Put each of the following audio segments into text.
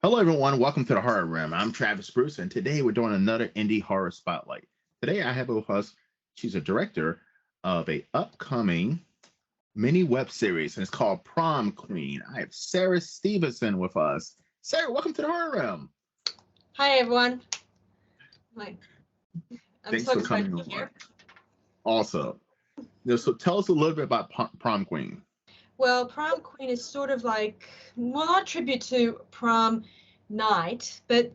Hello, everyone. Welcome to the Horror Room. I'm Travis Bruce, and today we're doing another indie horror spotlight. Today, I have with us. She's a director of a upcoming mini web series, and it's called Prom Queen. I have Sarah Stevenson with us. Sarah, welcome to the Horror Room. Hi everyone. Hi. I'm Thanks so for excited coming to be on. here. Also, so tell us a little bit about Prom Queen. Well, Prom Queen is sort of like, well, not a tribute to prom night, but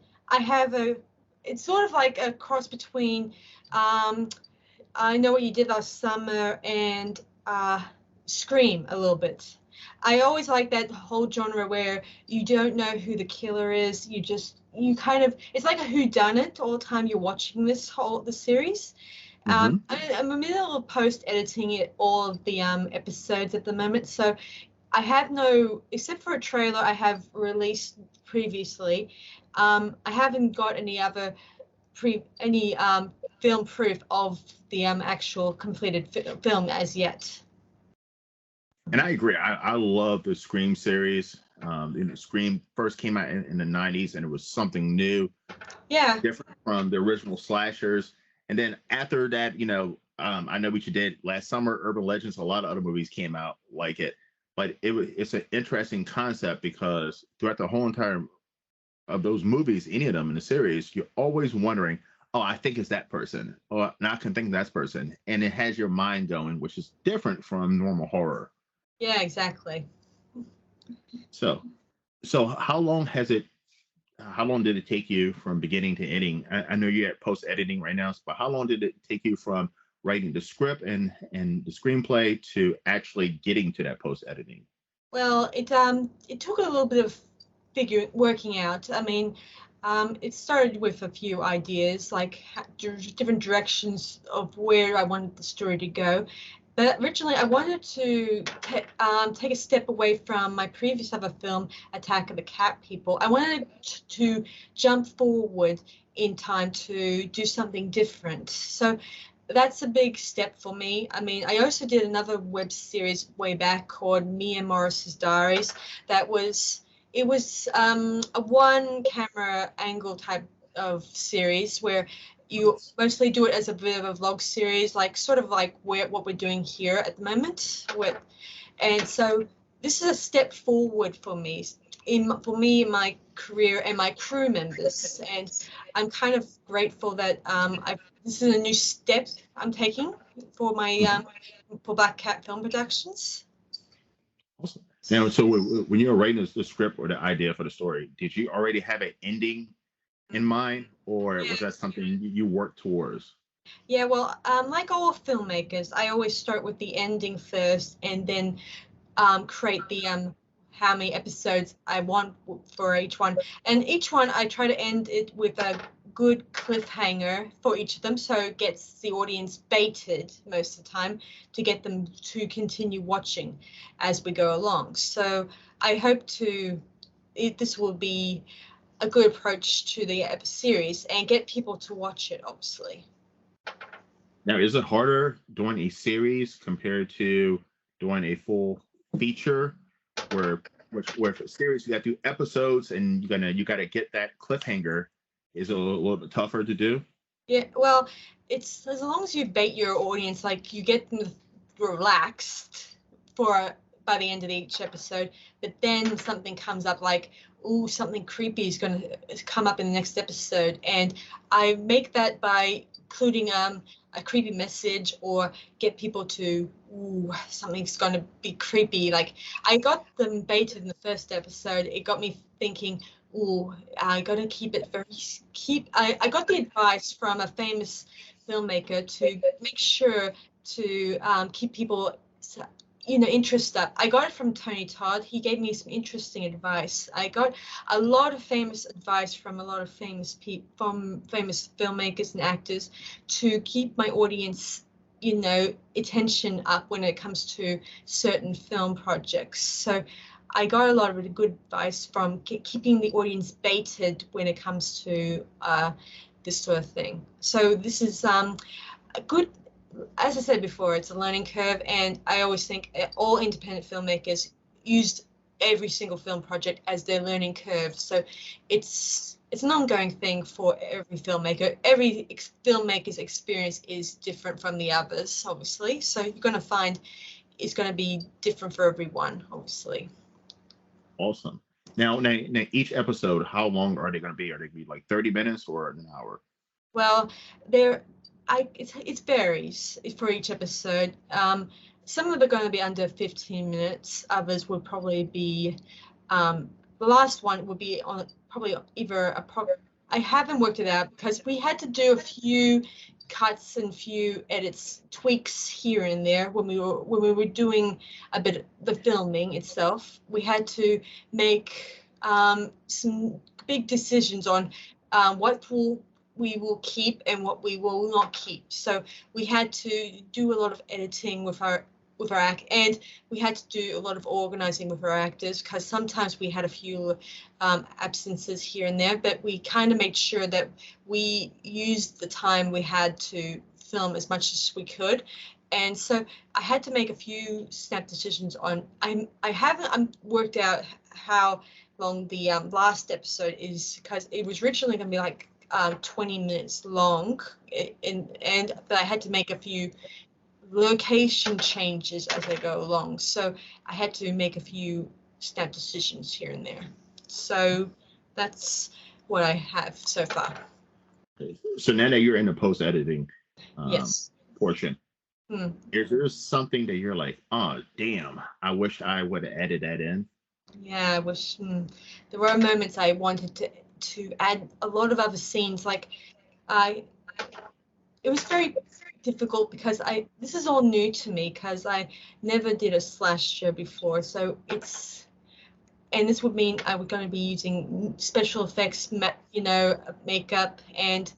it's sort of like a cross between I Know What You Did Last Summer and Scream a little bit. I always like that whole genre where you don't know who the killer is. It's like a whodunit all the time you're watching the series. Hmm. I'm in the middle of post editing all of the episodes at the moment, so I have no, except for a trailer I have released previously. I haven't got any other film proof of the actual completed film as yet. And I agree. I love the Scream series. Scream first came out in the 90s, and it was something new, Yeah. different from the original slashers. And then after that, I know what you did last summer, Urban Legends. A lot of other movies came out like it, but it's an interesting concept because throughout the whole entire of those movies, any of them in the series, you're always wondering, oh, I think it's that person, or now I can think that's person, and it has your mind going, which is different from normal horror. Yeah, exactly. So, so how long has it? How long did it take you from beginning to ending? I know you're at post editing right now, but how long did it take you from writing the script and the screenplay to actually getting to that post editing? Well, it took a little bit of working out. I mean, it started with a few ideas, like different directions of where I wanted the story to go. But originally, I wanted to take a step away from my previous other film, Attack of the Cat People. I wanted to jump forward in time to do something different. So that's a big step for me. I mean, I also did another web series way back called Mia Morris's Diaries. It was a one camera angle type of series where you mostly do it as a bit of a vlog series, like sort of like what we're doing here at the moment. And so this is a step forward for me in my career and my crew members, and I'm kind of grateful that this is a new step I'm taking for my for Black Cat Film Productions. Awesome. Now, so when you were writing the script or the idea for the story, did you already have an ending in mind, or was that something you worked towards? Yeah, well, like all filmmakers, I always start with the ending first, and then create the how many episodes I want for each one. And each one I try to end it with a good cliffhanger for each of them, so it gets the audience baited most of the time to get them to continue watching as we go along. So I hope this will be a good approach to the series and get people to watch it, obviously. Now, is it harder doing a series compared to doing a full feature, where with a series you got to do episodes and you gotta get that cliffhanger? Is it a little bit tougher to do? Yeah, well, it's as long as you bait your audience, like you get them relaxed for by the end of each episode, but then something comes up like, ooh, something creepy is going to come up in the next episode, and I make that by including a creepy message or get people to, ooh, something's going to be creepy. Like I got them baited in the first episode. It got me thinking, oh, I got to keep it very I got the advice from a famous filmmaker to make sure to keep people, interest up. I got it from Tony Todd. He gave me some interesting advice. I got a lot of famous advice from a lot of famous from famous filmmakers and actors to keep my audience, attention up when it comes to certain film projects. So I got a lot of really good advice from keeping the audience baited when it comes to this sort of thing. So this is a good, as I said before, it's a learning curve, and I always think all independent filmmakers used every single film project as their learning curve. So it's an ongoing thing for every filmmaker. Every filmmaker's experience is different from the others, obviously. So you're going to find it's going to be different for everyone, obviously. Awesome. Now, each episode, how long are they going to be? Are they going to be like 30 minutes or an hour? Well, it varies for each episode. Some of them are going to be under 15 minutes. Others will probably be, the last one will be on probably either I haven't worked it out because we had to do a few cuts and few edits, tweaks here and there when we were doing a bit of the filming itself. We had to make some big decisions on what we will keep and what we will not keep. So we had to do a lot of editing with our act, and we had to do a lot of organizing with our actors because sometimes we had a few absences here and there, but we kind of made sure that we used the time we had to film as much as we could. And so I had to make a few snap decisions on, I haven't worked out how long the last episode is, because it was originally going to be like 20 minutes long, but I had to make a few location changes as I go along. So I had to make a few snap decisions here and there. So that's what I have so far. So now that you're in the post-editing yes. portion, is there something that you're like, oh, damn, I wish I would have added that in? Yeah, I wish. There were moments I wanted to add a lot of other scenes. Like it was very difficult because this is all new to me because I never did a slasher before. So and this would mean I was going to be using special effects, makeup and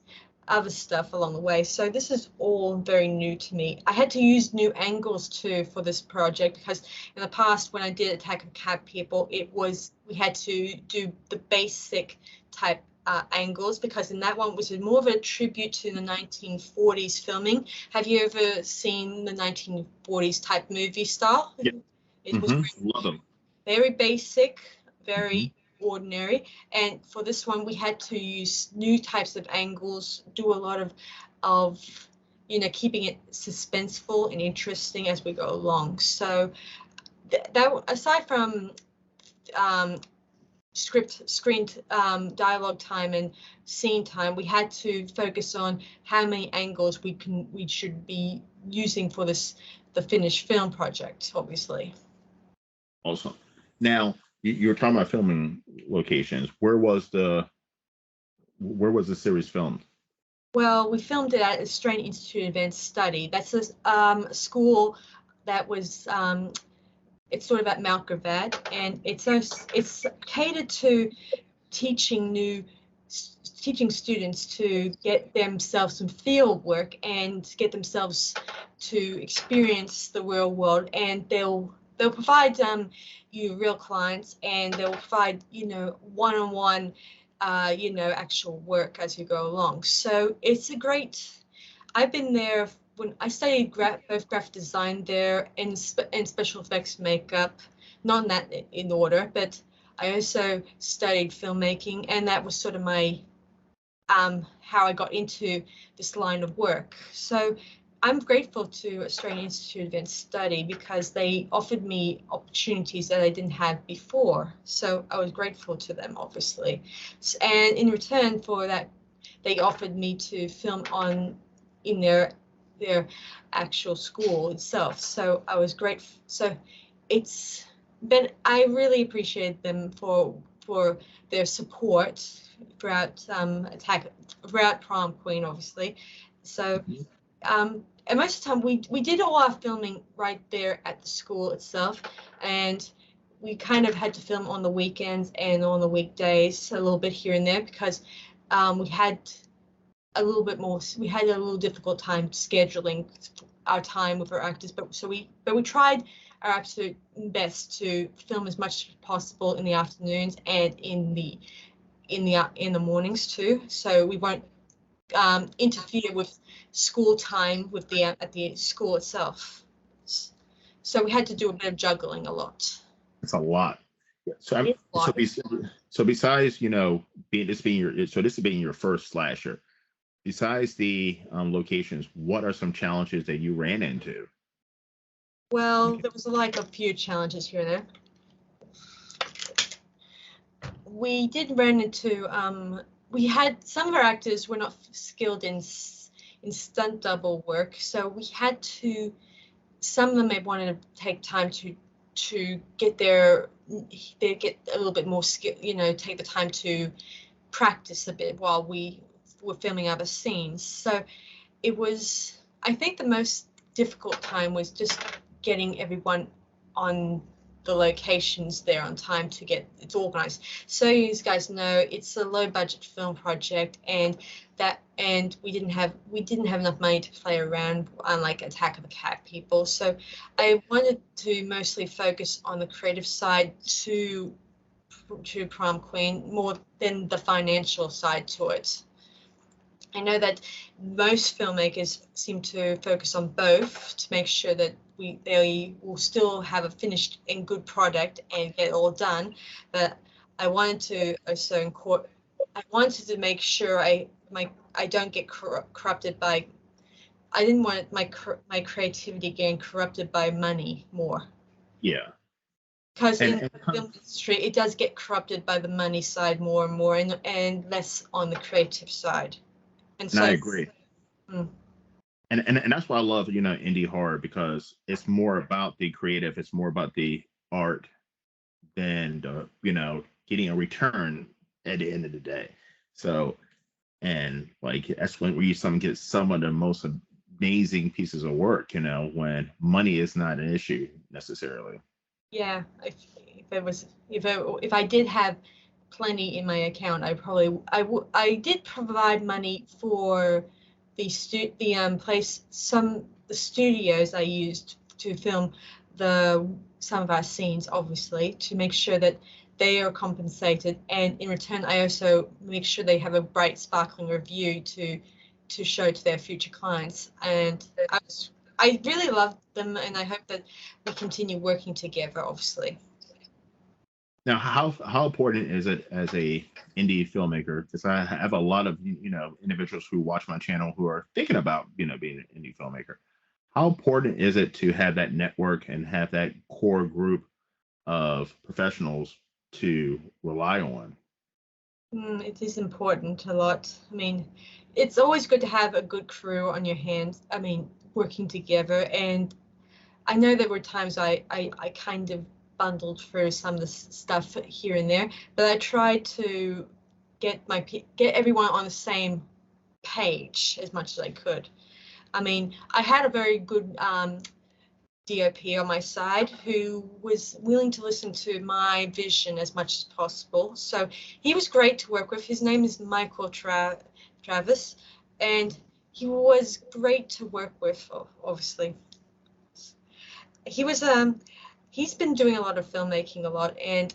other stuff along the way. So this is all very new to me. I had to use new angles too for this project because in the past when I did Attack of Cat People, we had to do the basic type angles, because in that one was more of a tribute to the 1940s filming. Have you ever seen the 1940s type movie style? Yeah. It was love them. Very basic, very ordinary. And for this one, we had to use new types of angles, do a lot of keeping it suspenseful and interesting as we go along. So that aside from screen dialogue time and scene time, we had to focus on how many angles we should be using for the finished film project, obviously. Awesome. Now you were talking about filming locations. Where was the series filmed? Well, we filmed it at Australian Institute of Advanced Study. That's a school that was it's sort of at Mount Gravatt, and it's catered to teaching students to get themselves some field work and get themselves to experience the real world, and they'll provide you real clients, and they'll provide one-on-one actual work as you go along. So it's a great. I've been there when I studied both graphic design there and special effects makeup, not in that in order, but I also studied filmmaking, and that was sort of my how I got into this line of work. So I'm grateful to Australian Institute of Advanced Study because they offered me opportunities that I didn't have before. So I was grateful to them, obviously. And in return for that, they offered me to film in their actual school itself. So I was grateful. So I really appreciate them for their support throughout Prom Queen, obviously. So and most of the time we did all our filming right there at the school itself, and we kind of had to film on the weekends and on the weekdays a little bit here and there because we had a little difficult time scheduling our time with our actors, but we tried our absolute best to film as much as possible in the afternoons and in the mornings too, so we won't interfere with school time at the school itself. So we had to do a bit of juggling a lot. It's a lot. So I'm It's a so lot. so besides this being your first slasher, besides the locations, what are some challenges that you ran into? Well, Okay. there was like a few challenges here and there. We did run into we had some of our actors were not skilled in stunt double work, so we had to. Some of them may wanted to take time to get they get a little bit more skill, take the time to practice a bit while we were filming other scenes. So it was, I think the most difficult time was just getting everyone on the locations there on time to get it's organized. So you guys know it's a low budget film project, and we didn't have enough money to play around, unlike Attack of the Cat people. So I wanted to mostly focus on the creative side to Prom Queen more than the financial side to it. I know that most filmmakers seem to focus on both to make sure that they will still have a finished and good product and get it all done. But I wanted to also I wanted to make sure I don't get corrupted by. I didn't want my creativity getting corrupted by money more. Yeah. Because in And the film industry, it does get corrupted by the money side more and more, and less on the creative side. And I so, agree. And that's why I love, indie horror, because it's more about the creative, it's more about the art than getting a return at the end of the day. So, and like that's when we some get some of the most amazing pieces of work, when money is not an issue necessarily. yeah, if I did have plenty in my account, I did provide money for the studios I used to film some of our scenes, obviously, to make sure that they are compensated, and in return I also make sure they have a bright sparkling review to show to their future clients. And I really loved them, and I hope that we continue working together, obviously. Now, how important is it as a indie filmmaker? Because I have a lot of individuals who watch my channel who are thinking about being an indie filmmaker. How important is it to have that network and have that core group of professionals to rely on? It is important a lot. I mean, it's always good to have a good crew on your hands. I mean, working together. And I know there were times I kind of bundled through some of the stuff here and there, but I tried to get everyone on the same page as much as I could. I mean, I had a very good DOP on my side who was willing to listen to my vision as much as possible. So he was great to work with. His name is Michael Travis, and he was great to work with, obviously. He was he's been doing a lot of filmmaking a lot, and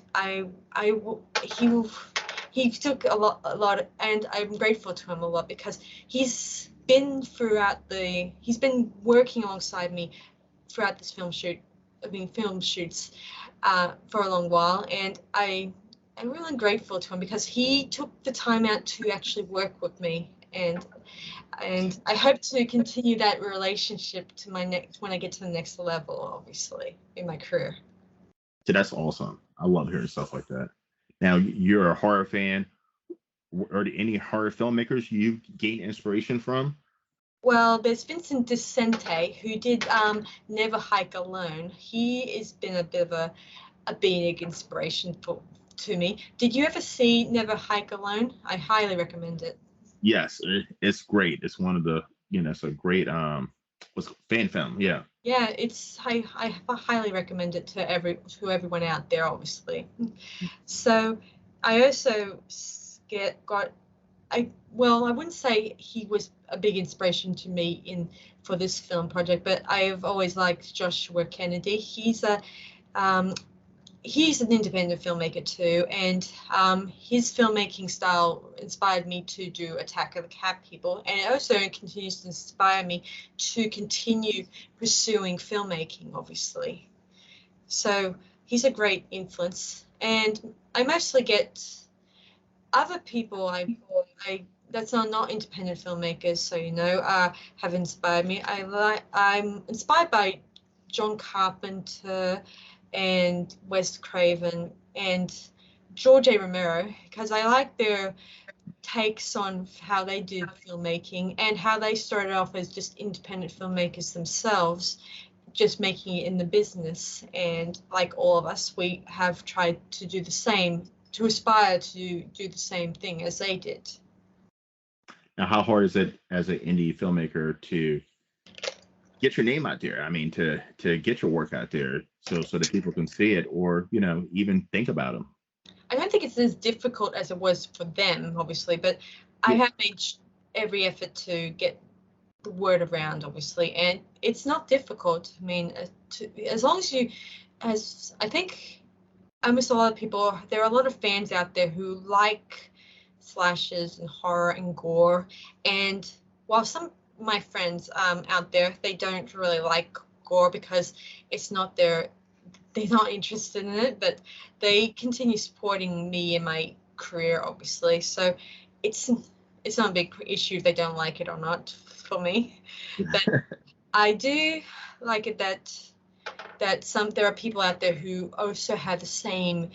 he took a lot, and I'm grateful to him a lot because he's been working alongside me throughout this film shoots for a long while, and I'm really grateful to him because he took the time out to actually work with me, and I hope to continue that relationship to when I get to the next level, obviously, in my career. So that's awesome. I love hearing stuff like that. Now, you're a horror fan. Are there any horror filmmakers you gain inspiration from? Well, there's Vincent DeCente who did Never Hike Alone. He has been a bit of a big inspiration to me. Did you ever see Never Hike Alone? I highly recommend it. Yes, it's great. It's one of the, it's a great what's fan film. Yeah. Yeah, I highly recommend it to everyone out there, obviously. So I also got I wouldn't say he was a big inspiration to me for this film project, but I've always liked Joshua Kennedy. He's an independent filmmaker too, and his filmmaking style inspired me to do Attack of the Cat People, and it also continues to inspire me to continue pursuing filmmaking, obviously. So he's a great influence, and I mostly get other people I that's not independent filmmakers, so have inspired me. I'm inspired by John Carpenter and Wes Craven and George A. Romero, because I like their takes on how they did filmmaking and how they started off as just independent filmmakers themselves, just making it in the business. And like all of us, we have tried to do the same, to aspire to do the same thing as they did. Now, how hard is it as an indie filmmaker to get your name out there? I mean, to get your work out there so that people can see it, or even think about them. I don't think it's as difficult as it was for them, obviously, but I have made every effort to get the word around, obviously, and it's not difficult. I mean, as long as I think almost a lot of people, there are a lot of fans out there who like slashes and horror and gore, and while some of my friends out there, they don't really like gore because it's not they're not interested in it, but they continue supporting me in my career, obviously. So it's not a big issue if they don't like it or not for me. But I do like it that there are people out there who also have the same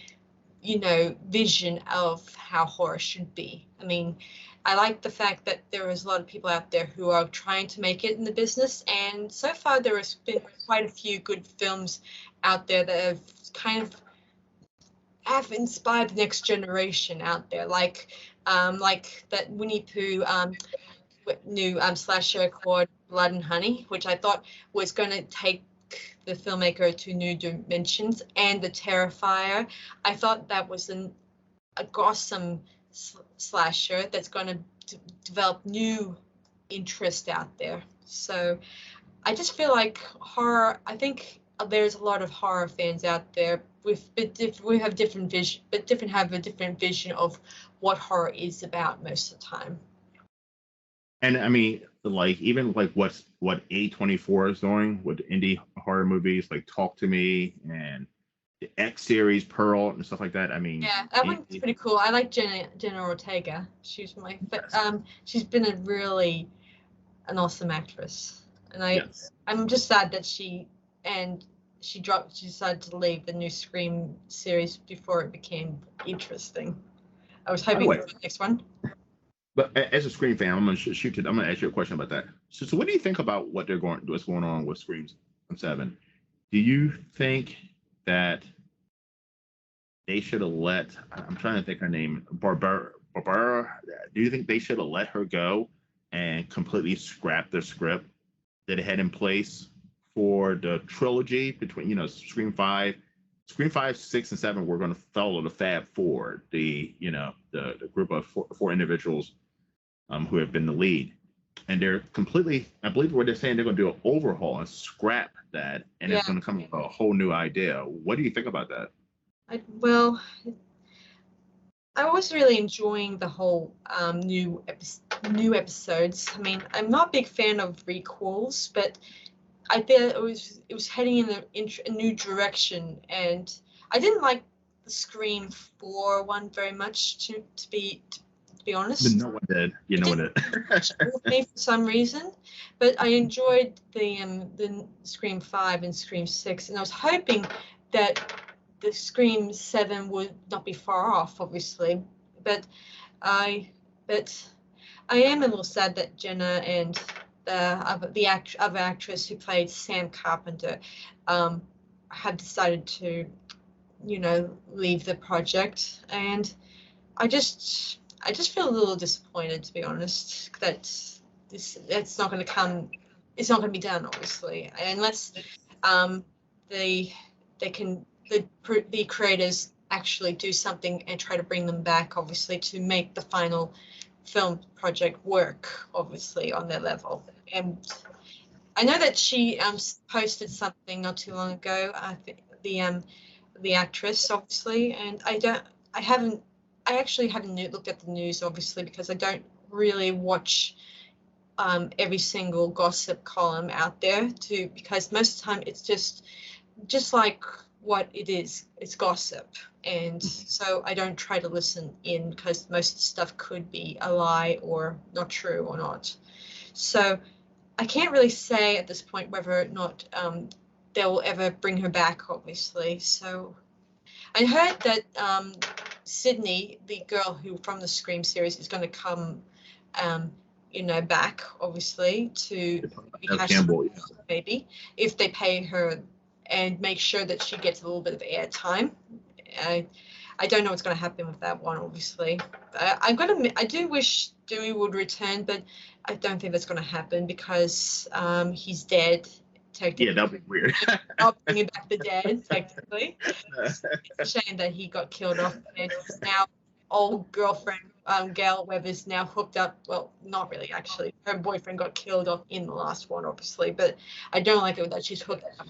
vision of how horror should be. I mean, I like the fact that there is a lot of people out there who are trying to make it in the business, and so far there has been quite a few good films out there that have kind of have inspired the next generation out there, like that Winnie Pooh new slasher called Blood and Honey, which I thought was going to take the filmmaker to new dimensions, and The Terrifier. I thought that was an awesome slasher that's going to develop new interest out there. So I just feel like horror, I think there's a lot of horror fans out there we have different vision, but have a different vision of what horror is about most of the time. And I mean, like even like what A24 is doing with indie horror movies, like Talk to Me and the X series, Pearl, and stuff like that. I mean, yeah, that one's pretty cool. I like Jenna Ortega. She's she's been an awesome actress, and I'm just sad that she decided to leave the new Scream series before it became interesting. I was hoping for the next one. But as a Scream fan, I'm gonna I'm gonna ask you a question about that. So what do you think about what's going on with Scream 7? Do you think that they should have let, I'm trying to think her name, Barbara, do you think they should have let her go and completely scrap the script that it had in place for the trilogy between, Scream 5, 6, and 7 were going to follow the Fab Four, the group of four individuals who have been the lead. And they're completely, I believe what they're saying, they're going to do an overhaul and scrap that, and it's going to come with a whole new idea. What do you think about that? I was really enjoying the whole new episodes. I mean, I'm not a big fan of requels, but I feel it was heading in a new direction, and I didn't like the Scream 4 one very much, to be honest. No one did. No one did. With me for some reason, but I enjoyed the Scream 5 and Scream 6, and I was hoping that the Scream 7 would not be far off, obviously, but I am a little sad that Jenna and the other actress who played Sam Carpenter have decided to, leave the project, and I just feel a little disappointed, to be honest, that it's not going to come. It's not going to be done, obviously, unless the creators actually do something and try to bring them back, obviously, to make the final film project work, obviously, on their level. And I know that she posted something not too long ago, the actress, obviously, and I actually haven't looked at the news, obviously, because I don't really watch every single gossip column out there, because most of the time it's just like what it is. It's gossip. And so I don't try to listen in because most of the stuff could be a lie or not true or not. So I can't really say at this point whether or not they'll ever bring her back, obviously. So I heard that Sydney, the girl who from the Scream series, is going to come, back, obviously, to Campbell, yeah. maybe, if they pay her and make sure that she gets a little bit of airtime. I don't know what's going to happen with that one, obviously. I do wish Dewey would return, but I don't think that's going to happen because he's dead. Yeah, that'd be weird. Not bringing back the dead, technically. It's a shame that he got killed off. And now old girlfriend Gail Weber's now hooked up. Well, not really, actually. Her boyfriend got killed off in the last one, obviously. But I don't like it that she's hooked up.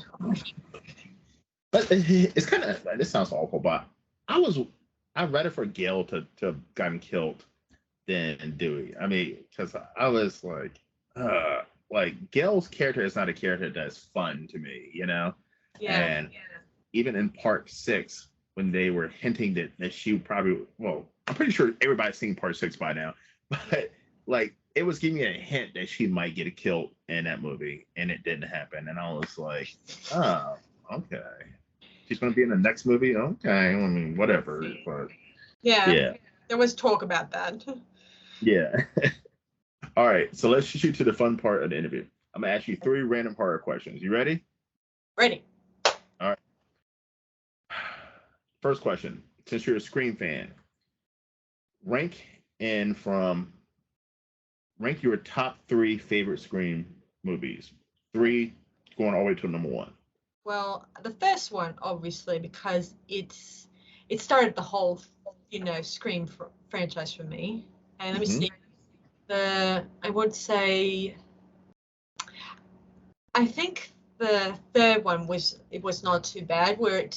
But it's kind of, this sounds awful, but I'd rather for Gail to have gotten killed than Dewey. I mean, because I was like Gail's character is not a character that's fun to me, you know? Yeah. And even in part 6, when they were hinting that she probably, well, I'm pretty sure everybody's seen part 6 by now, but like it was giving me a hint that she might get killed in that movie, and it didn't happen. And I was like, oh, okay. She's going to be in the next movie? Okay. I mean, whatever. But yeah. There was talk about that. Yeah. All right. So let's shoot to the fun part of the interview. I'm going to ask you 3 random horror questions. You ready? Ready. All right. First question. Since you're a Scream fan, rank your top 3 favorite Scream movies. 3 going all the way to number 1. Well, the first one, obviously, because it started the whole, Scream franchise for me. And let me see. I would say, I think the third one was not too bad. Where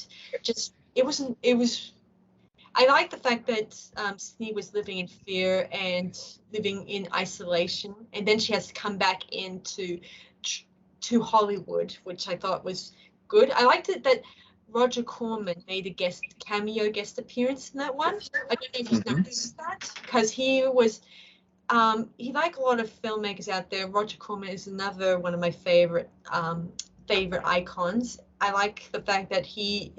I like the fact that Sydney was living in fear and living in isolation, and then she has to come back into to Hollywood, which I thought was good. I liked it that Roger Corman made a cameo guest appearance in that one. I don't know if you've noticed that, because he was, like a lot of filmmakers out there, Roger Corman is another one of my favorite icons. I like the fact that he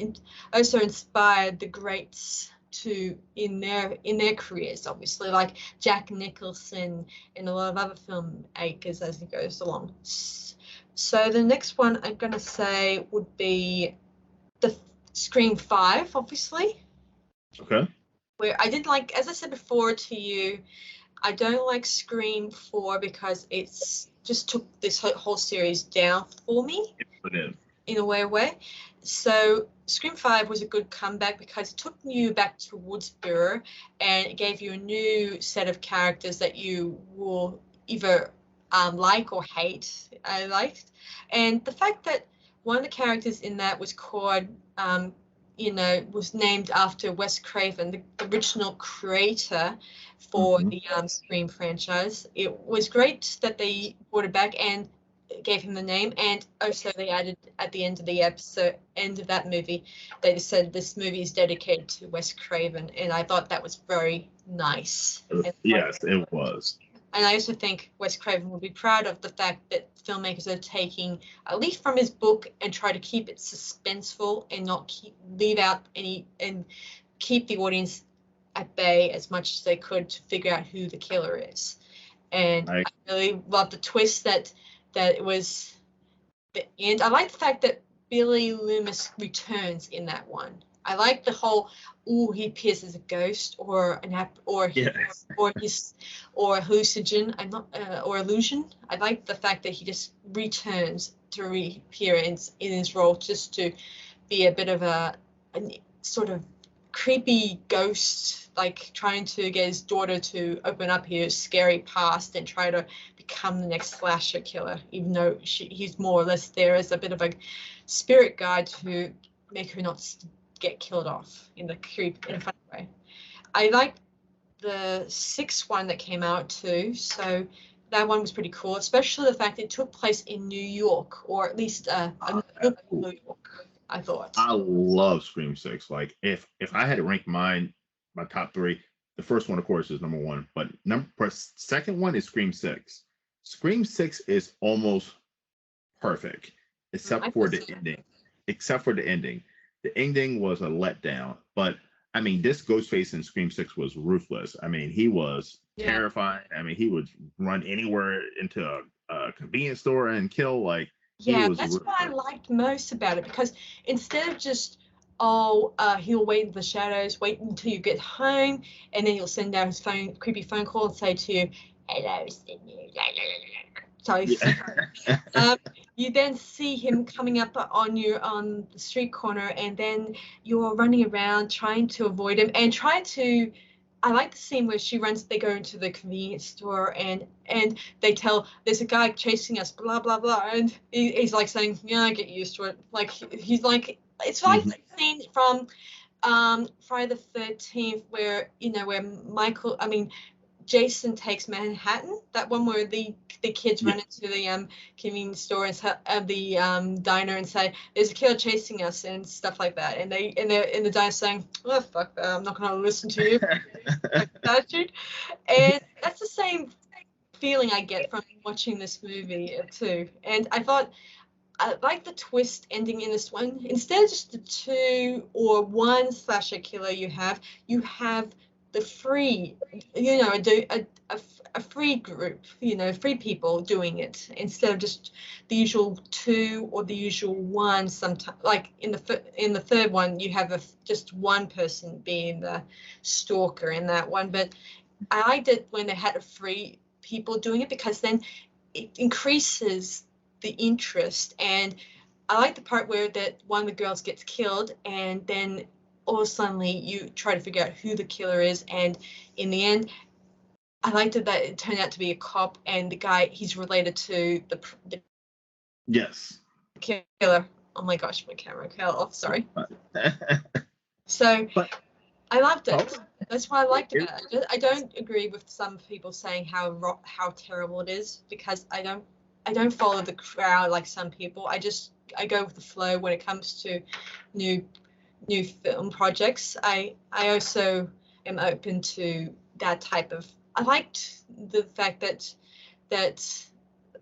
also inspired the greats in their careers, obviously, like Jack Nicholson and a lot of other filmmakers as he goes along. So the next one I'm going to say would be the Scream 5, obviously. Okay. Where I did like, as I said before to you, I don't like Scream 4 because it's just took this whole series down for me. In a weird way. So Scream 5 was a good comeback because it took you back to Woodsboro and it gave you a new set of characters that you will either like or hate. I liked. And the fact that one of the characters in that was called, was named after Wes Craven, the original creator for the Scream franchise. It was great that they brought it back and gave him the name, and also they added at the end of that movie, they just said this movie is dedicated to Wes Craven, and I thought that was very nice. Yes, it was. And I also think Wes Craven would be proud of the fact that filmmakers are taking a leaf from his book and try to keep it suspenseful and not leave out and keep the audience at bay as much as they could to figure out who the killer is. And I really love the twist that it was the end. I like the fact that Billy Loomis returns in that one. I like the whole, he appears as a ghost or an app or hallucinogen. Or illusion. I like the fact that he just returns to reappear in his role, just to be a bit of a sort of creepy ghost, like trying to get his daughter to open up his scary past and try to become the next slasher killer, even though he's more or less there as a bit of a spirit guide to make her not get killed off in a funny way. I like the 6th one that came out too, so that one was pretty cool, especially the fact it took place in New York, or at least New York. I thought. I love Scream Six. Like if I had to rank my top three, the first one of course is number one, but second one is Scream Six. Scream Six is almost perfect, I except feel for the so. ending. Except for the ending. The ending was a letdown. But I mean, this Ghostface in Scream Six was ruthless. I mean, he was Yeah. terrifying. I mean, he would run anywhere into a convenience store and kill. Like he Yeah, was that's what I ruthless. liked most about it because instead of just, he'll wait in the shadows, wait until you get home, and then he'll send out his creepy phone call and say to you, "Hello, Sydney." Sorry. Yeah. Um, you then see him coming up on the street corner, and then you're running around trying to avoid him and try to. I like the scene where they go into the convenience store and they tell there's a guy chasing us, blah blah blah, and he's like saying, yeah, I get used to it. Like he's like, it's like Mhm. the scene from Friday the 13th where where Jason Takes Manhattan, that one where the kids Yeah. run into the convenience store and the diner and say there's a killer chasing us and stuff like that, and they're in the diner saying, oh fuck that, I'm not going to listen to you, like that attitude. And that's the same feeling I get from watching this movie too. And I like the twist ending in this one. Instead of just the two or one slasher killer you have the free, a free group, free people doing it instead of just the usual two or the usual one. Sometimes, like in the third one, you have just one person being the stalker in that one. But I liked it when they had a free people doing it because then it increases the interest. And I like the part where that one of the girls gets killed and then all of a sudden you try to figure out who the killer is, and in the end I liked it that it turned out to be a cop, and the guy, he's related to the Yes. killer. Oh my gosh, my camera fell off, sorry. So But I loved oh, it. That's what I liked about it. I don't agree with some people saying how terrible it is because I don't follow the crowd like some people. I go with the flow when it comes to new new film projects. I also am open to that type of. I liked the fact that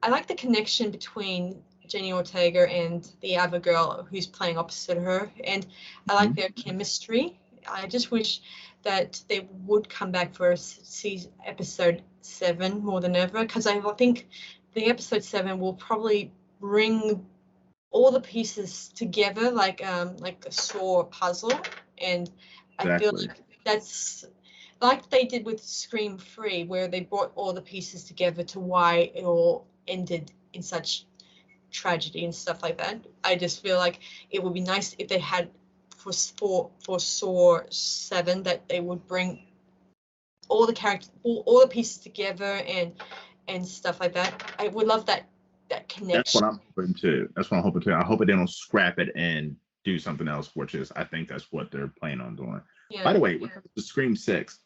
I like the connection between Jenny Ortega and the other girl who's playing opposite her, and I like mhm. their chemistry. I just wish that they would come back for season episode 7 more than ever, because I think the episode 7 will probably bring all the pieces together like a Saw puzzle, and I feel Exactly. like that's like they did with Scream 3, where they brought all the pieces together to why it all ended in such tragedy and stuff like that. I just feel like it would be nice if they had for Saw 7 that they would bring all the characters, all the pieces together and stuff like that. I would love that That's what connection. I'm hoping to. That's what I'm hoping to. I hope they don't scrap it and do something else, which is I think that's what they're planning on doing. By Yeah. the way, when it comes to Scream Six,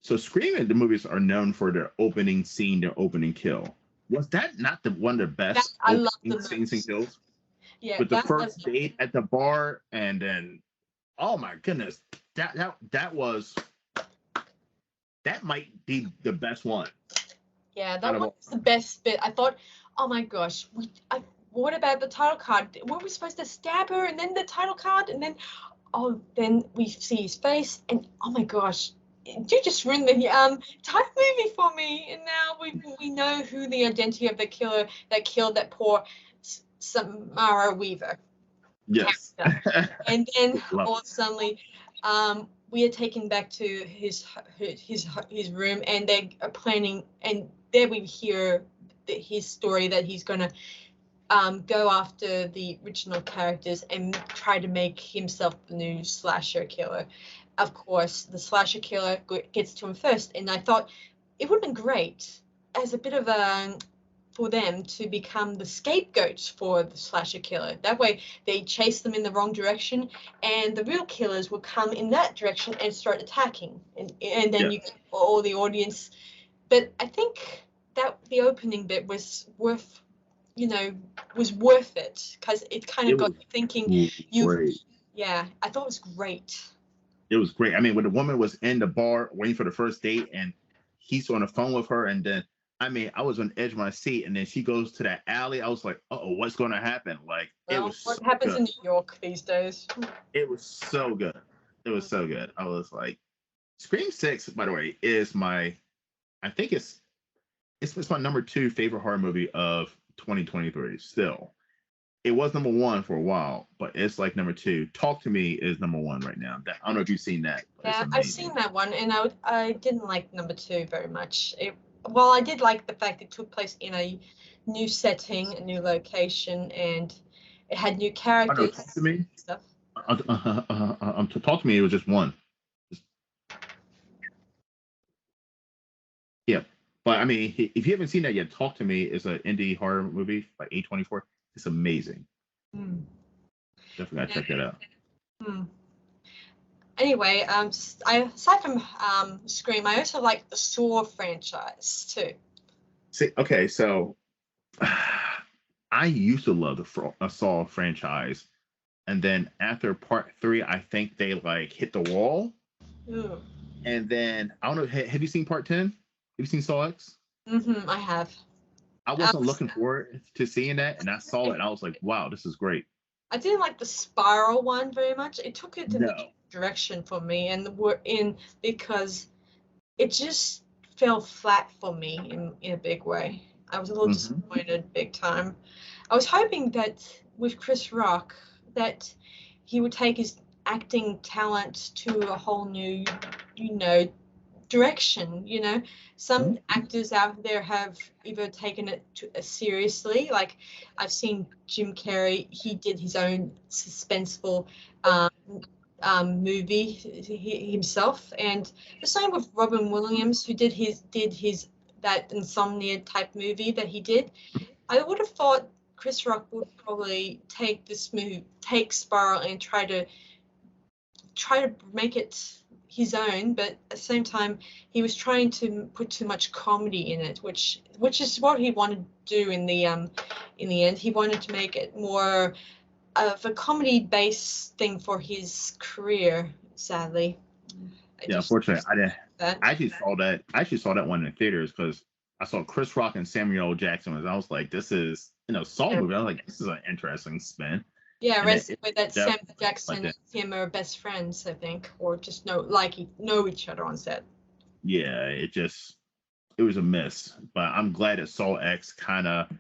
so Scream and the movies are known for their opening scene, their opening kill. Was that not the one of the That best I love the opening scenes and most. kills? Yeah, With the that first date at the bar, and then oh my goodness, that was that might be the best one yeah, out that of one all. was the best bit. I thought, oh my gosh, what about the title card? Were we supposed to stab her and then the title card and then we see his face and oh my gosh, you just ruined the type movie for me. And now we know who the identity of the killer that killed that poor Samara Weaver Yes. character. And then Love all suddenly, we are taken back to his room, and they are planning. And there we hear his story that he's gonna go after the original characters and try to make himself the new slasher killer. Of course, the slasher killer gets to him first, and I thought it would have been great as a bit of a for them to become the scapegoats for the slasher killer. That way, they chase them in the wrong direction, and the real killers will come in that direction and start attacking, and then it. you get all the audience. But I think that the opening bit was worth was worth it, because it kind of It got was you thinking. great. Yeah, I thought it was great. It was great. I mean, when the woman was in the bar waiting for the first date and he's on the phone with her, and then I mean, I was on the edge of my seat, and then she goes to that alley. I was like, oh, what's going to happen? Like, it was What so happens good. in New York these days? It was so good. It was so good. I was like, Scream 6, by the way, is I think it's my number 2 favorite horror movie of 2023 still. It was number 1 for a while, but it's like number 2. Talk to Me is number 1 right now. I don't know if you've seen that. But Yeah, it's I've amazing. seen that one, and I didn't like number 2 very much. Well, I did like the fact it took place in a new setting, a new location, and it had new Oh, no, characters Talk to Me. and stuff. Talk to Me. It was just one. Yeah, but I mean, if you haven't seen that yet, Talk to Me is an indie horror movie by A24. It's amazing. Hmm. Definitely gotta check that out. Hmm. Anyway, aside from Scream, I also like the Saw franchise too. See, okay, so I used to love the Saw franchise, and then after part 3, I think they like hit the wall. Ooh. And then I don't know. Have you seen part 10? Have you seen Saw X? I have. I wasn't looking forward to seeing that, and I saw it, and I was like, "Wow, this is great." I didn't like the Spiral one very much. It took it in No. the direction for me, and because it just fell flat for me in a big way. I was a little disappointed, big time. I was hoping that with Chris Rock, that he would take his acting talent to a whole new, direction. Some actors out there have either taken it seriously, like I've seen Jim Carrey. He did his own suspenseful movie himself, and the same with Robin Williams, who did his that Insomnia type movie that he did. I would have thought Chris Rock would probably take Spiral and try to make it his own, but at the same time he was trying to put too much comedy in it, which is what he wanted to do in the end. He wanted to make it more of a comedy based thing for his career, sadly. Unfortunately, I didn't. I actually saw that one in the theaters because I saw Chris Rock and Samuel L. Jackson, and I was like, "This is Saw movie." I was like, "This is an interesting spin." Yeah, with that Samuel Jackson and him are best friends, I think, or just know each other on set. Yeah, it was a miss, but I'm glad that Saw X kind of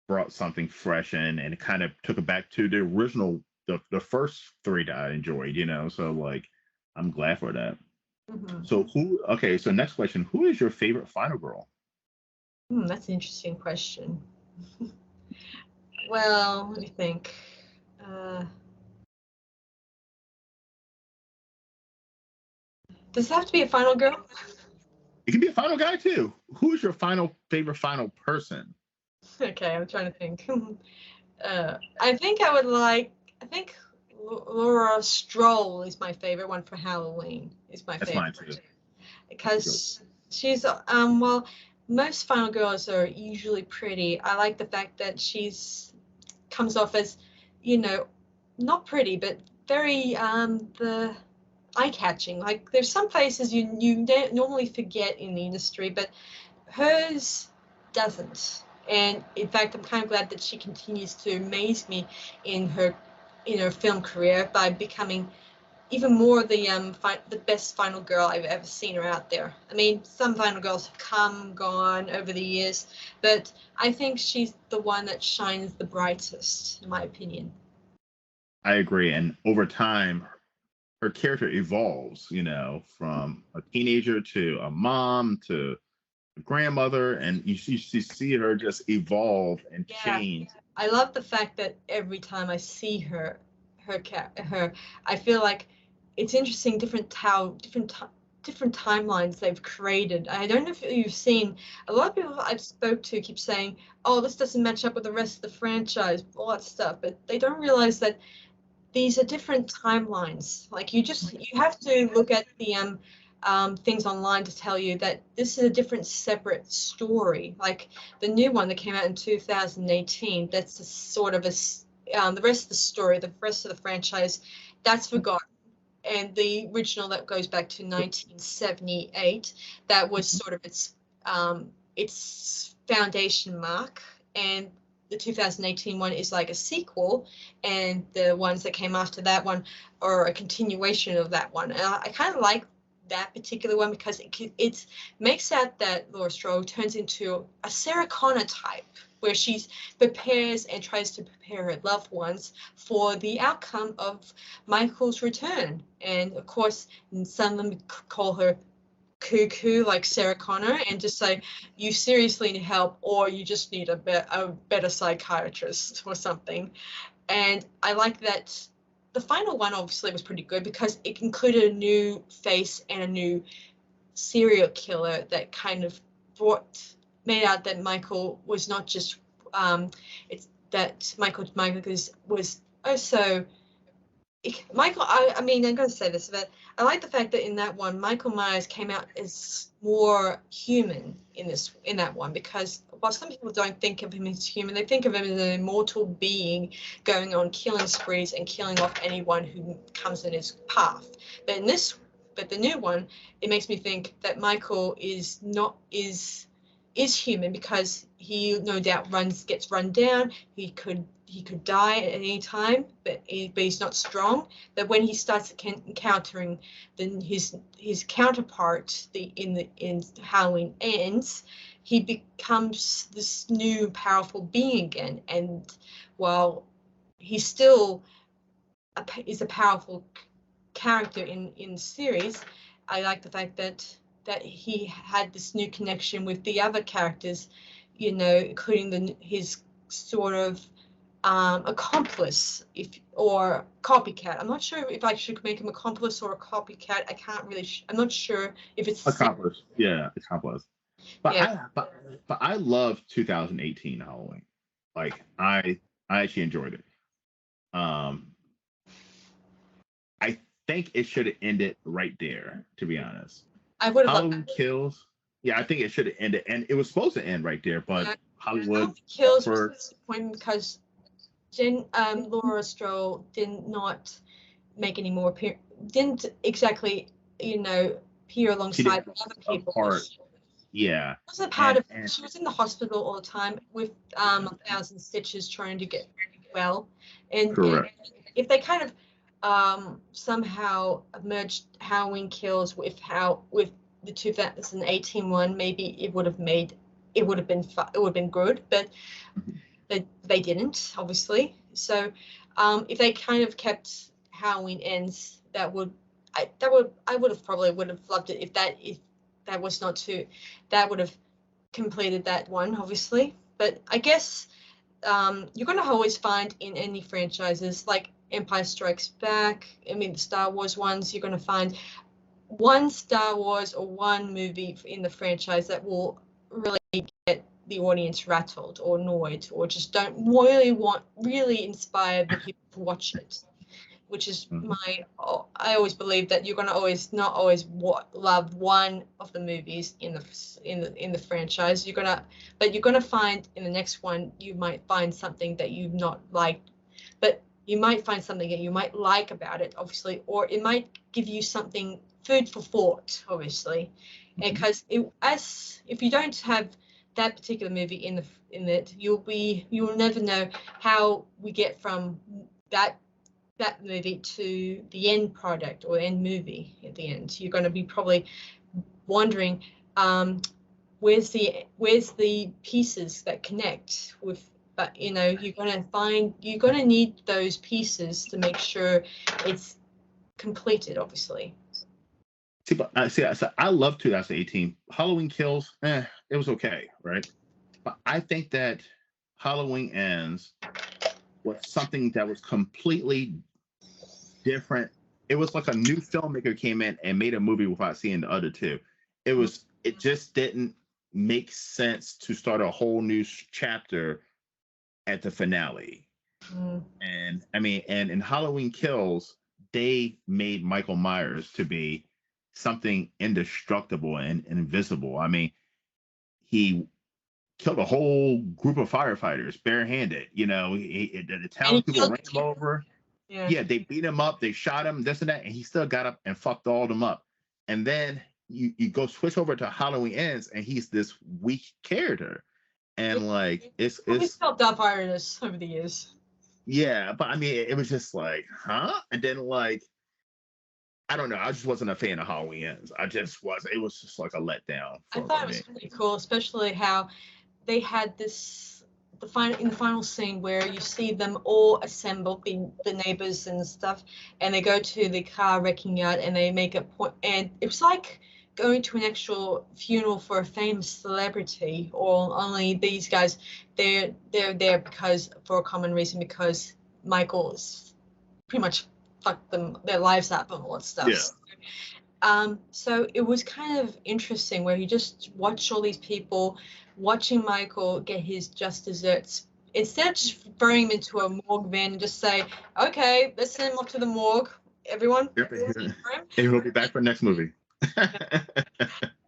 brought something fresh in and it kind of took it back to the original, the first 3 that I enjoyed. So like, I'm glad for that. So so next question, who is your favorite final girl? That's an interesting question. Well, let me think. Does it have to be a final girl? It can be a final guy too. Who is your favorite final person? Okay, I'm trying to think. I think Laura Stroll is my favorite one for Halloween. Is my favorite. That's mine too. Because she's most final girls are usually pretty. I like the fact that she's comes off as, not pretty, but very the eye-catching. Like there's some faces you don't normally forget in the industry, but hers doesn't. And in fact, I'm kind of glad that she continues to amaze me in her film career by becoming even more the best final girl I've ever seen her out there. I mean, some final girls have come, gone over the years, but I think she's the one that shines the brightest, in my opinion. I agree. And over time, her character evolves, from a teenager to a mom to a grandmother, and you see her just evolve and change. I love the fact that every time I see her, I feel like it's interesting different timelines they've created. I don't know if you've seen, a lot of people I've spoke to keep saying, "Oh, this doesn't match up with the rest of the franchise," all that stuff, but they don't realize that these are different timelines. Like you have to look at things online to tell you that this is a different, separate story. Like the new one that came out in 2018, that's a sort of the rest of the story, the rest of the franchise, that's forgotten. And the original that goes back to 1978, that was sort of its foundation mark. And the 2018 one is like a sequel, and the ones that came after that one are a continuation of that one. And I kind of like that particular one because it makes out that Laura Strode turns into a Sarah Connor type, where she prepares and tries to prepare her loved ones for the outcome of Michael's return. And of course, some of them call her cuckoo like Sarah Connor and just say, you seriously need help, or you just need a better psychiatrist or something. And I like that the final one obviously was pretty good because it included a new face and a new serial killer that kind of made out that Michael was not just Michael was also Michael. I mean, I'm going to say this, but I like the fact that in that one, Michael Myers came out as more human in that one, because while some people don't think of him as human, they think of him as an immortal being going on killing sprees and killing off anyone who comes in his path. But the new one, it makes me think that Michael is human, because he no doubt gets run down. He could die at any time, but he's not strong. But when he starts encountering his counterpart in Halloween Ends, he becomes this new powerful being again. And while he still is a powerful character in the series, I like the fact that he had this new connection with the other characters, including his sort of accomplice or copycat. I'm not sure if I should make him accomplice or a copycat. I'm not sure if it's accomplice. Yeah, accomplice. But yeah. but I love 2018 Halloween. Like I actually enjoyed it. I think it should have ended right there, to be honest. I would have Halloween Kills. Yeah, I think it should have ended, and it was supposed to end right there, but Hollywood Kills was disappointing because Laura Strode did not make any more didn't exactly appear alongside other people. Yeah. Was a part of she was in the hospital all the time with 1,000 stitches trying to get well. And if they kind of somehow merged Halloween Kills with the 2018 one, maybe it would have been good, but they didn't, obviously. So if they kind of kept Halloween Ends, I would have loved it if that was not too. That would have completed that one, obviously. But I guess you're going to always find in any franchises like Empire Strikes Back, the Star Wars ones, you're going to find one Star Wars or one movie in the franchise that will really get the audience rattled or annoyed, or just don't really inspire the people to watch it. Which is I always believe that you're going to not always love one of the movies in the franchise. You're going to find in the next one, you might find something that you've not liked, but you might find something that you might like about it, obviously, or it might give you something, food for thought, obviously. Because if you don't have that particular movie in it, you will never know how we get from that movie to the end product or end movie at the end. You're going to be probably wondering, where's the pieces that connect with, but you're going to need those pieces to make sure it's completed, obviously. So I love 2018. Halloween Kills, it was okay, right? But I think that Halloween Ends was something that was completely different. It was like a new filmmaker came in and made a movie without seeing the other two. It just didn't make sense to start a whole new chapter at the finale. And in Halloween Kills, they made Michael Myers to be something indestructible and invisible. I mean, he killed a whole group of firefighters barehanded. You know, the And he townspeople killed ran him over. Yeah. Yeah, they beat him up, they shot him, this and that, and he still got up and fucked all of them up. And then you go switch over to Halloween Ends, and he's this weak character, and like He's it's helped out artists over the years. yeah, but I mean, it was just like, huh? And then like, I don't know, I just wasn't a fan of Halloween Ends. I just was. It was just like a letdown. I thought it was pretty cool, especially how they had in the final scene where you see them all assembled, the neighbors and stuff, and they go to the car wrecking yard and they make a point, and it was like going to an actual funeral for a famous celebrity, or only these guys, they're there because for a common reason, because Michael's pretty much fucked their lives up and all that stuff. Yeah. So it was kind of interesting where you just watch all these people watching Michael get his just desserts. Instead of just throwing him into a morgue van and just say, okay, let's send him off to the morgue. Everyone, And he'll be back for the next movie.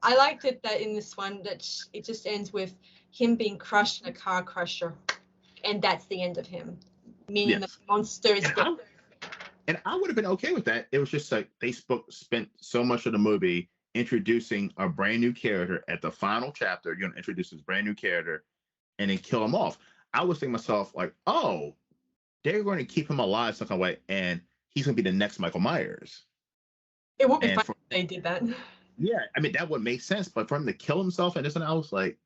I liked it that in this one that it just ends with him being crushed in a car crusher, and that's the end of him. Meaning the monster is dead. And I would have been okay with that. It was just like they spent so much of the movie introducing a brand new character at the final chapter. You're going to introduce this brand new character and then kill him off. I was thinking to myself, like, oh, they're going to keep him alive some kind of way, and he's going to be the next Michael Myers. It would be fun if they did that. Yeah, I mean, that would make sense. But for him to kill himself and this, and I was like,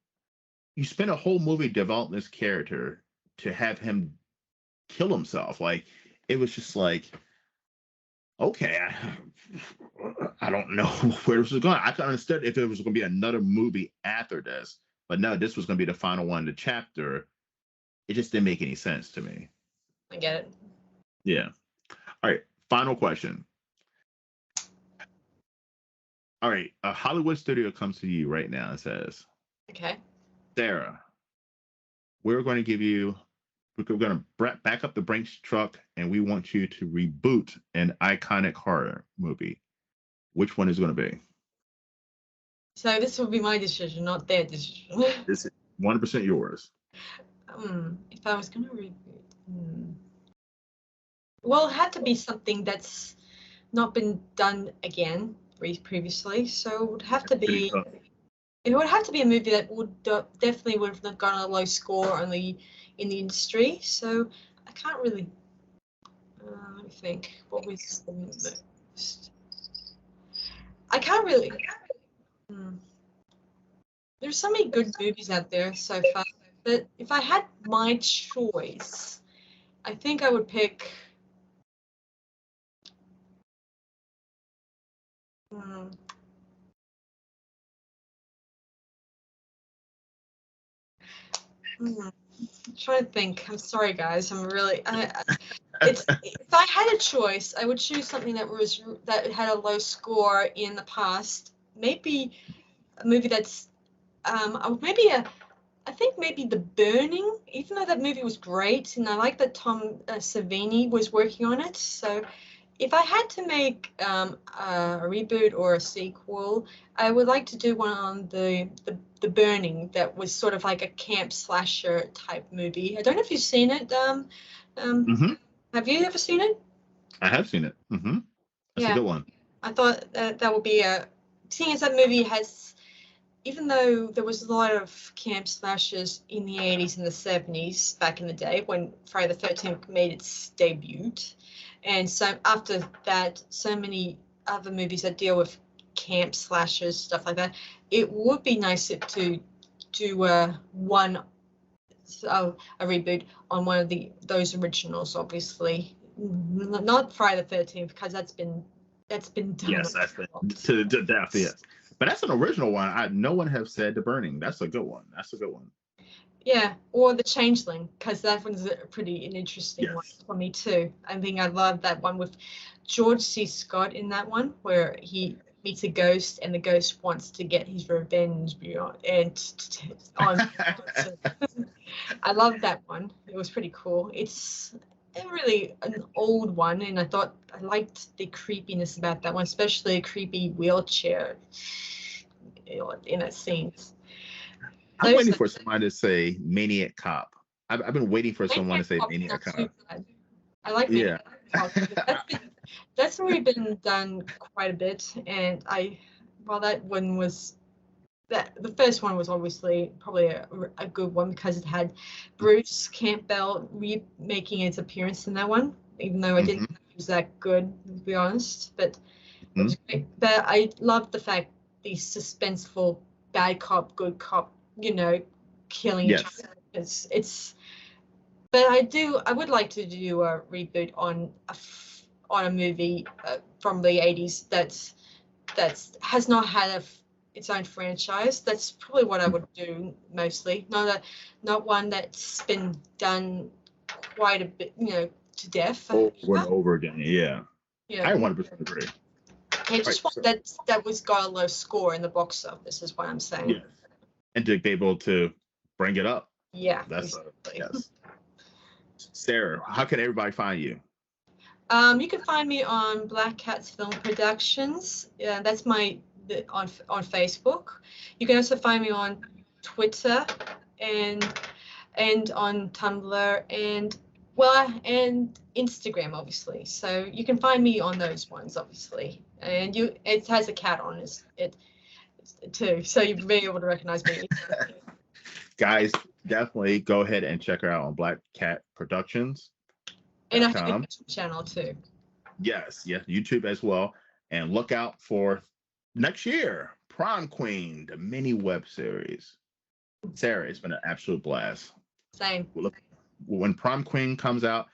you spent a whole movie developing this character to have him kill himself. Like, it was just like, okay, I don't know where this was going. I could understand if there was going to be another movie after this, but no, this was going to be the final one, the chapter. It just didn't make any sense to me. I get it. Yeah. All right. Final question. All right. A Hollywood studio comes to you right now and says, okay, Sarah, we're going to back up the Brinks truck and we want you to reboot an iconic horror movie. Which one is it going to be? So this will be my decision, not their decision. This is 100% yours. If I was going to reboot, well, it had to be something that's not been done again previously. So it would have to be. It would have to be a movie that would definitely would have gotten a low score in the industry. So I can't really. Let me think. What was the most? I can't really. There's so many good movies out there so far, but if I had my choice, I think I would pick. I'm trying to think. I'm sorry, guys. I'm really. If I had a choice, I would choose something that had a low score in the past. Maybe a movie that's, I think maybe The Burning. Even though that movie was great, and I like that Tom Savini was working on it. So, if I had to make a reboot or a sequel, I would like to do one on the Burning that was sort of like a camp slasher type movie. I don't know if you've seen it. Have you ever seen it? I have seen it. That's a good one. I thought that would be seeing as that movie has, even though there was a lot of camp slashers in the 80s and the 70s back in the day when Friday the 13th made its debut, and so after that, so many other movies that deal with camp slashers, stuff like that, it would be nice to do a reboot on one of those originals, obviously. Not Friday the 13th, because that's been done. Yes, that's been to death, yes. But that's an original one. No one has said The Burning. That's a good one. Yeah, or The Changeling, because that one's an interesting one for me too. I think I love that one with George C. Scott in that one, where he meets a ghost and the ghost wants to get his revenge on. I love that one. It was pretty cool. really an old one, and I thought I liked the creepiness about that one, especially a creepy wheelchair, in that scene. I'm waiting for somebody to say Maniac Cop. I've been waiting for someone to say Cop's Maniac not Cop. too bad. I like Yeah. Maniac Cop. That's already been done quite a bit, and that one was the first one was obviously probably a good one because it had Bruce Campbell remaking his appearance in that one, even though I didn't think it was that good, to be honest. But it was great. But I loved the fact the suspenseful bad cop, good cop, killing each other. But I would like to do a reboot on a movie from the 80s that has not had its own franchise. That's probably what I would do mostly. Not one that's been done quite a bit, to death. Over and over again. Yeah. Yeah. I 100% agree. And just one that was got a low score in the box office is what I'm saying. Yes. And to be able to bring it up. Yeah. That's yes. Sarah, how can everybody find you? You can find me on Black Cats Film Productions. Yeah, that's on Facebook. You can also find me on Twitter and on Tumblr and Instagram, obviously. So you can find me on those ones, obviously. And it has a cat on it too, so you'll be able to recognize me. Guys, definitely go ahead and check her out on Black Cat Productions. And I have a YouTube channel too. Yes, YouTube as well. And look out for next year, Prom Queen, the mini web series. Sarah, it's been an absolute blast. Same. When Prom Queen comes out,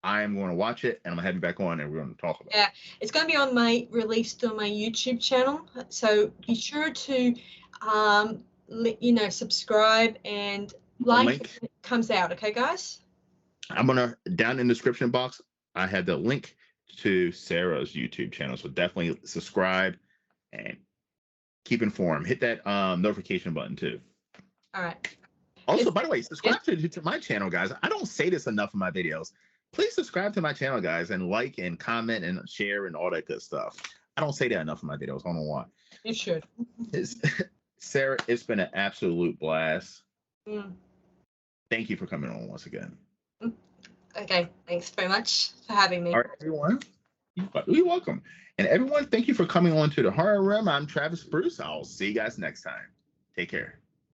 I am going to watch it, and I'm going to have you back on, and we're going to talk about it. Yeah, it's going to be released on my YouTube channel. So be sure to, subscribe and like when it comes out. Okay, guys? I'm going to, down in the description box, I have the link to Sarah's YouTube channel. So definitely subscribe and keep informed. Hit that notification button too. All right. Also, by the way, subscribe to my channel, guys. I don't say this enough in my videos. Please subscribe to my channel, guys, and like and comment and share and all that good stuff. I don't say that enough in my videos. I don't know why. You should. Sarah, it's been an absolute blast. Mm. Thank you for coming on once again. Okay, thanks very much for having me. All right, everyone. You're welcome. And everyone, thank you for coming on to the Horror Room. I'm Travis Bruce. I'll see you guys next time. Take care.